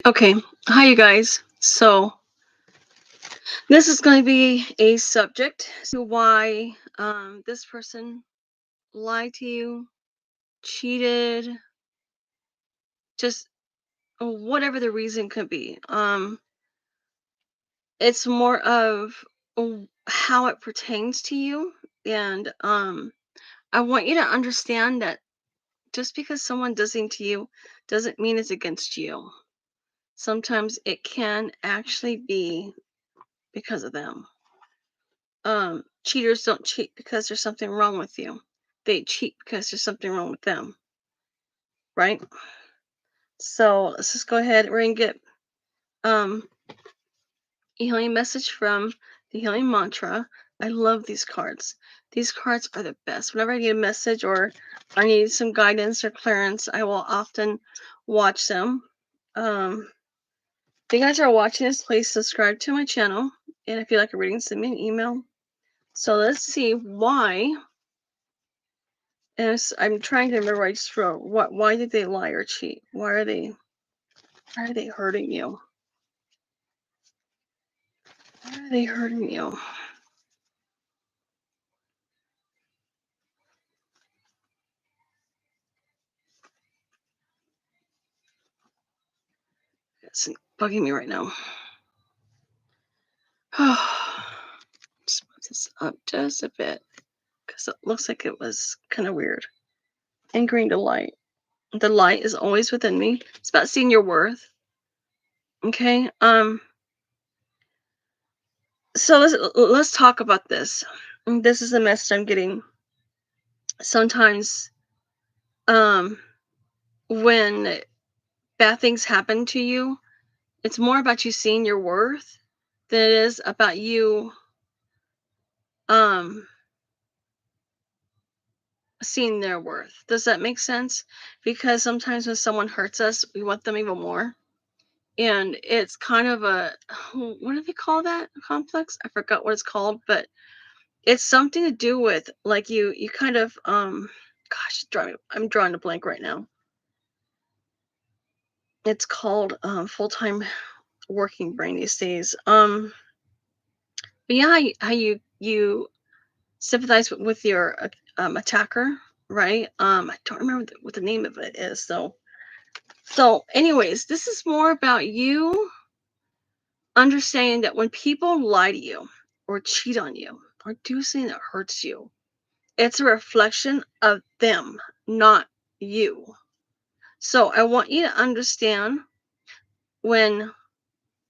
Okay, hi you guys. So this is going to be a subject to why this person lied to you, cheated, just whatever the reason could be. It's more of how it pertains to you, and I want you to understand that just because someone does something to you doesn't mean it's against you. Sometimes it can actually be because of them. Cheaters don't cheat because there's something wrong with you. They cheat because there's something wrong with them, right? So let's just go ahead. We're gonna get um a healing message from the healing mantra. I love these cards. These cards are the best. Whenever I need a message or I need some guidance or clearance, I will often watch them. If you guys are watching this, please subscribe to my channel. And if you like a reading, send me an email. So let's see why. And I'm trying to remember. I just wrote what. Why did they lie or cheat? Why are they? Why are they hurting you? Why are they hurting you? It's bugging me right now. Just put this up just a bit because it looks like it was kind of weird. Anchoring the light. The light is always within me. It's about seeing your worth. Okay. So let's talk about this. This is the message I'm getting. Sometimes, um, when bad things happen to you, it's more about you seeing your worth than it is about you um seeing their worth. Does that make sense? Because sometimes when someone hurts us, we want them even more. And it's kind of a what do they call that complex? I forgot what it's called, but it's something to do with like you kind of gosh, I'm drawing a blank right now. It's called full-time working brain these days. But yeah, how you sympathize with your attacker, right? I don't remember what the name of it is. So, anyways, this is more about you understanding that when people lie to you or cheat on you or do something that hurts you, it's a reflection of them, not you. So, I want you to understand when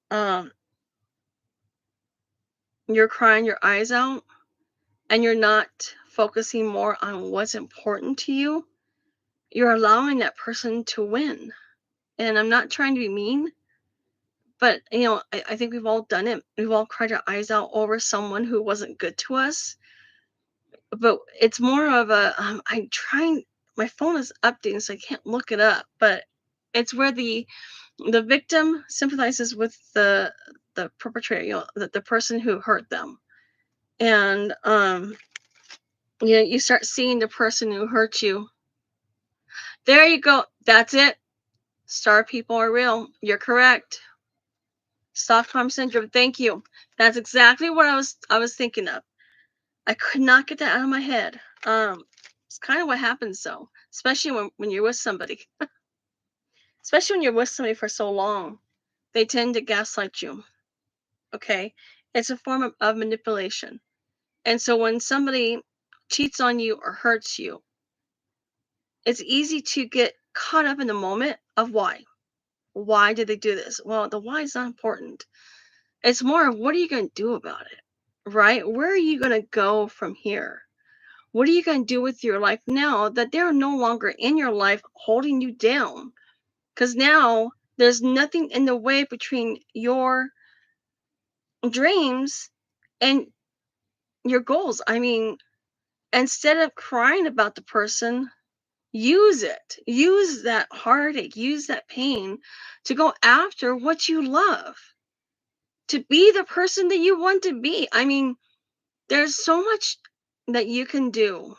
um, you're crying your eyes out and you're not focusing more on what's important to you, you're allowing that person to win. And I'm not trying to be mean, but I think we've all done it. We've all cried our eyes out over someone who wasn't good to us. But it's more of a I'm trying. My phone is updating, so I can't look it up. But it's where the victim sympathizes with the perpetrator, the person who hurt them, and you start seeing the person who hurt you. There you go. That's it. Star people are real. You're correct. Stockholm syndrome. Thank you. That's exactly what I was thinking of. I could not get that out of my head. It's kind of what happens though, especially when you're with somebody, especially when you're with somebody for so long. They tend to gaslight you. Okay, it's a form of manipulation. And so when somebody cheats on you or hurts you, it's easy to get caught up in the moment of why. Why did they do this? Well, the why is not important. It's more of what are you going to do about it, right? Where are you going to go from here? What are you going to do with your life now that they're no longer in your life holding you down? Because now there's nothing in the way between your dreams and your goals. I mean, instead of crying about the person, use it. Use that heartache, use that pain to go after what you love, to be the person that you want to be. I mean, there's so much that you can do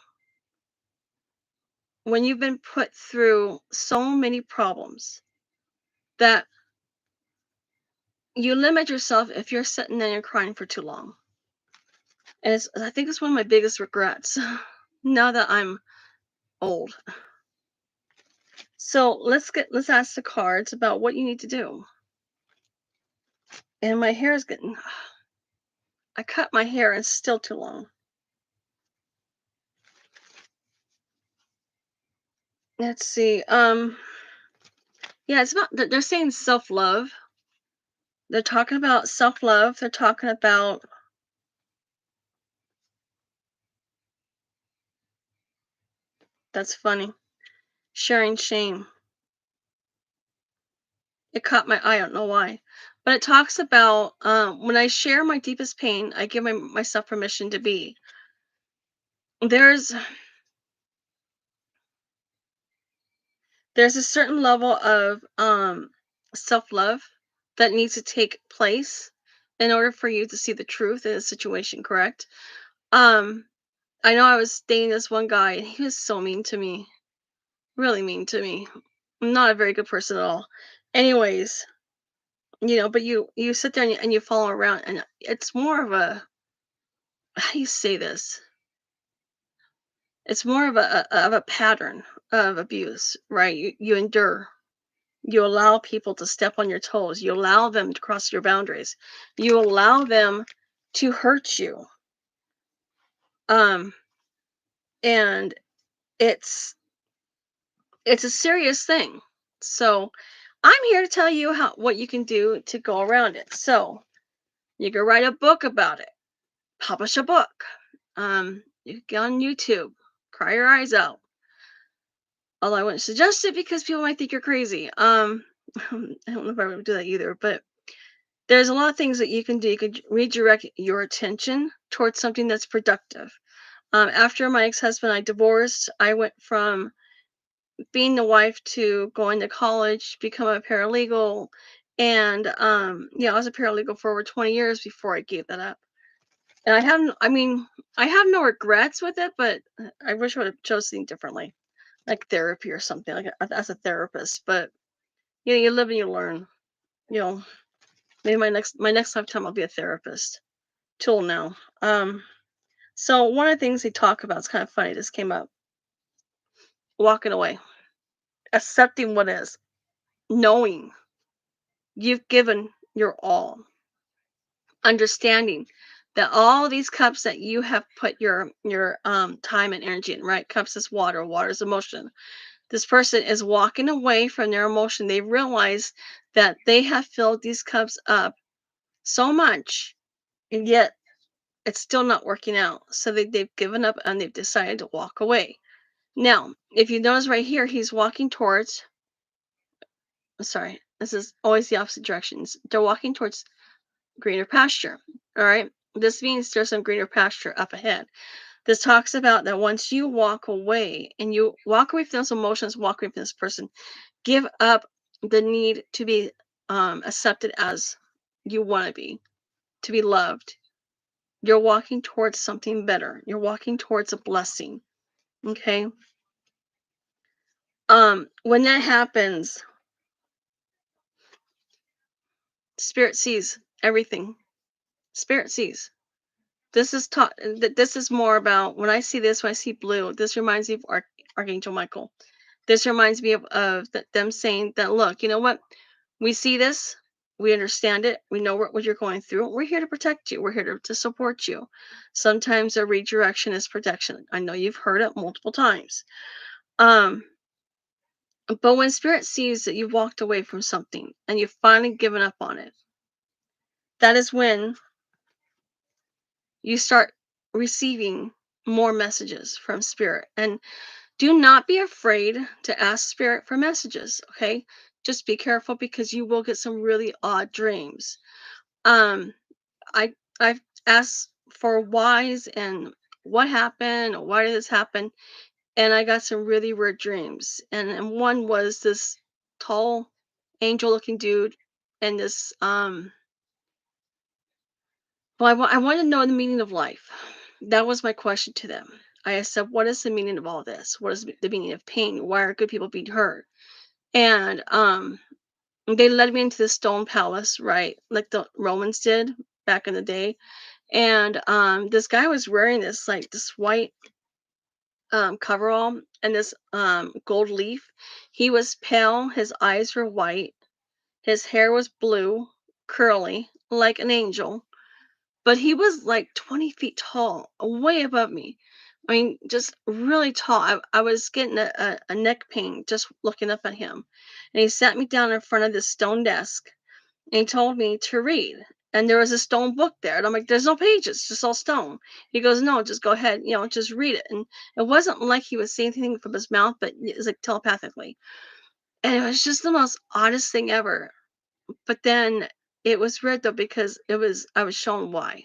when you've been put through so many problems that you limit yourself if you're sitting there and you're crying for too long. And I think it's one of my biggest regrets now that I'm old. So let's ask the cards about what you need to do. And my hair is getting I cut my hair and it's still too long. Let's see. Yeah, it's about they're saying self-love. They're talking about self-love. They're talking about that's funny. Sharing shame. It caught my eye, I don't know why. But it talks about when I share my deepest pain, I give myself permission to be. There's there's a certain level of self-love that needs to take place in order for you to see the truth in a situation, correct? Um I know I was dating this one guy and he was so mean to me. Really mean to me. I'm not a very good person at all. Anyways, but you sit there and you follow around and it's more of a how do you say this? It's more of a pattern of abuse, right? You endure. You allow people to step on your toes. You allow them to cross your boundaries. You allow them to hurt you. Um, and it's it's a serious thing. So I'm here to tell you how what you can do to go around it. So you can write a book about it, publish a book. You can get on YouTube, cry your eyes out. Although I wouldn't suggest it because people might think you're crazy. I don't know if I would do that either, but there's a lot of things that you can do. You can redirect your attention towards something that's productive. After my ex-husband, I divorced. I went from being the wife to going to college, become a paralegal, and I was a paralegal for over 20 years before I gave that up. And I mean, I have no regrets with it, but I wish I would have chosen differently, like therapy or something, like as a therapist. But you live and you learn. You know, maybe my next lifetime I'll be a therapist. Till now. So one of the things they talk about is kind of funny. This came up. Walking away, accepting what is, knowing you've given your all, understanding that all these cups that you have put your time and energy in, right? Cups is water, water is emotion. This person is walking away from their emotion. They realize that they have filled these cups up so much, and yet it's still not working out. So they've given up and they've decided to walk away. Now, if you notice right here, he's walking towards, sorry, this is always the opposite directions. They're walking towards greener pasture. All right. This means there's some greener pasture up ahead. This talks about that once you walk away and you walk away from those emotions, walk away from this person, give up the need to be accepted as you want to be loved. You're walking towards something better. You're walking towards a blessing. Okay. When that happens, spirit sees everything. Spirit sees. This is taught. This is more about when I see this. When I see blue, this reminds me of Archangel Michael. This reminds me of them saying that, look, you know what? We see this. We understand it. We know what you're going through. We're here to protect you. We're here to support you. Sometimes a redirection is protection. I know you've heard it multiple times. Um, but when spirit sees that you've walked away from something and you've finally given up on it, that is when you start receiving more messages from spirit. And do not be afraid to ask spirit for messages, okay? Just be careful because you will get some really odd dreams. Um I've asked for whys and what happened, or why did this happen? And I got some really weird dreams. And one was this tall angel looking dude and this well, I want to know the meaning of life. That was my question to them. I said, "What is the meaning of all this? What is the meaning of pain? Why are good people being hurt?" And They led me into the stone palace, right? Like the Romans did back in the day. And this guy was wearing this like this white coverall and this gold leaf. He was pale, his eyes were white, his hair was blue, curly, like an angel, but he was like 20 feet tall, way above me. I mean, just really tall. I was getting a neck pain just looking up at him. And he sat me down in front of this stone desk and he told me to read. And there was a stone book there. And I'm like, there's no pages, it's just all stone. He goes, no, just go ahead, just read it. And it wasn't like he was saying anything from his mouth, but it was like telepathically. And it was just the most oddest thing ever. But then it was weird though, because I was shown why.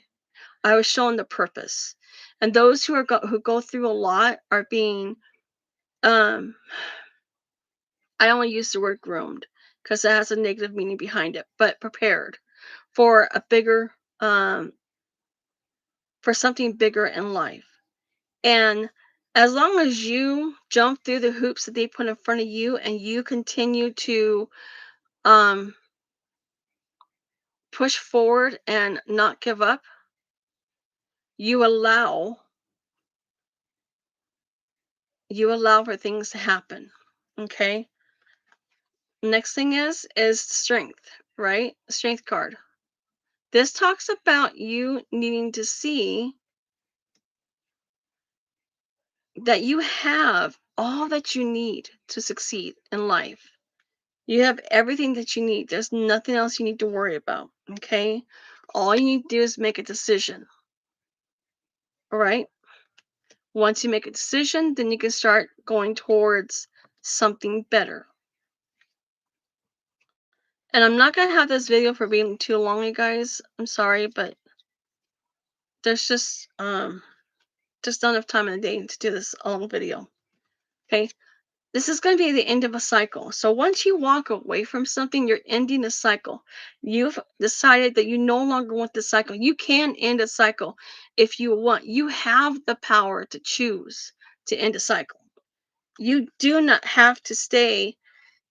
I was shown the purpose. And those who go through a lot are being, um, I only use the word groomed because it has a negative meaning behind it, but prepared for a bigger, for something bigger in life. And as long as you jump through the hoops that they put in front of you and you continue to um, push forward and not give up, you allow for things to happen. Okay. Next thing is strength, right? Strength card. This talks about you needing to see that you have all that you need to succeed in life. You have everything that you need. There's nothing else you need to worry about. Okay. All you need to do is make a decision. All right. Once you make a decision, then you can start going towards something better. And I'm not going to have this video for being too long, you guys. I'm sorry, but there's just not enough time in the day to do this long video. Okay. This is going to be the end of a cycle. So once you walk away from something, you're ending a cycle. You've decided that you no longer want the cycle. You can end a cycle if you want. You have the power to choose to end a cycle. You do not have to stay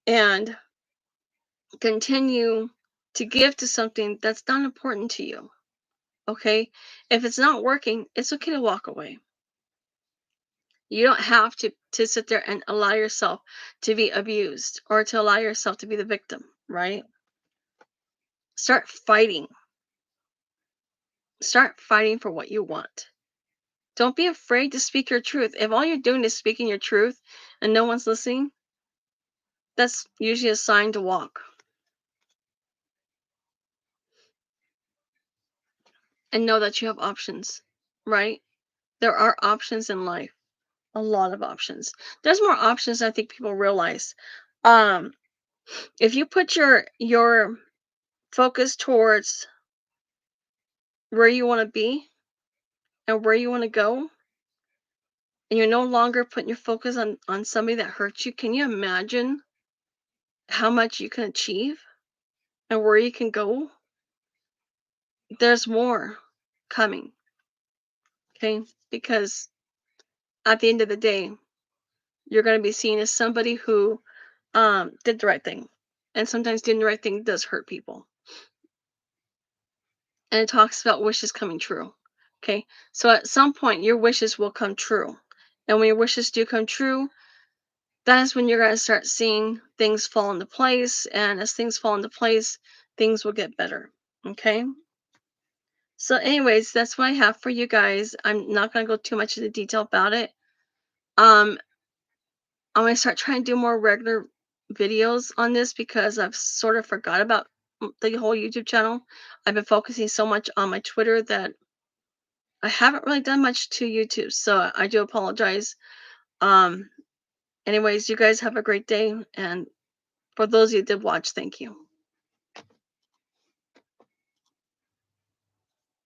and continue to give to something that's not important to you. Okay? If it's not working, it's okay to walk away. You don't have to sit there and allow yourself to be abused or to allow yourself to be the victim, right? Start fighting. Start fighting for what you want. Don't be afraid to speak your truth. If all you're doing is speaking your truth and no one's listening, that's usually a sign to walk. And know that you have options, right? There are options in life. A lot of options. There's more options than I think people realize. Um, if you put your focus towards where you want to be and where you want to go, and you're no longer putting your focus on somebody that hurts you, can you imagine how much you can achieve and where you can go? There's more coming, okay? Because at the end of the day, you're going to be seen as somebody who did the right thing. And sometimes doing the right thing does hurt people. And it talks about wishes coming true. Okay. So at some point, your wishes will come true. And when your wishes do come true, that is when you're going to start seeing things fall into place. And as things fall into place, things will get better. Okay. So, anyways, that's what I have for you guys. I'm not going to go too much into detail about it. Um, I'm going to start trying to do more regular videos on this because I've sort of forgot about the whole YouTube channel. I've been focusing so much on my Twitter that I haven't really done much to YouTube, so I do apologize. Um, anyways, you guys have a great day, and for those of you that did watch, thank you.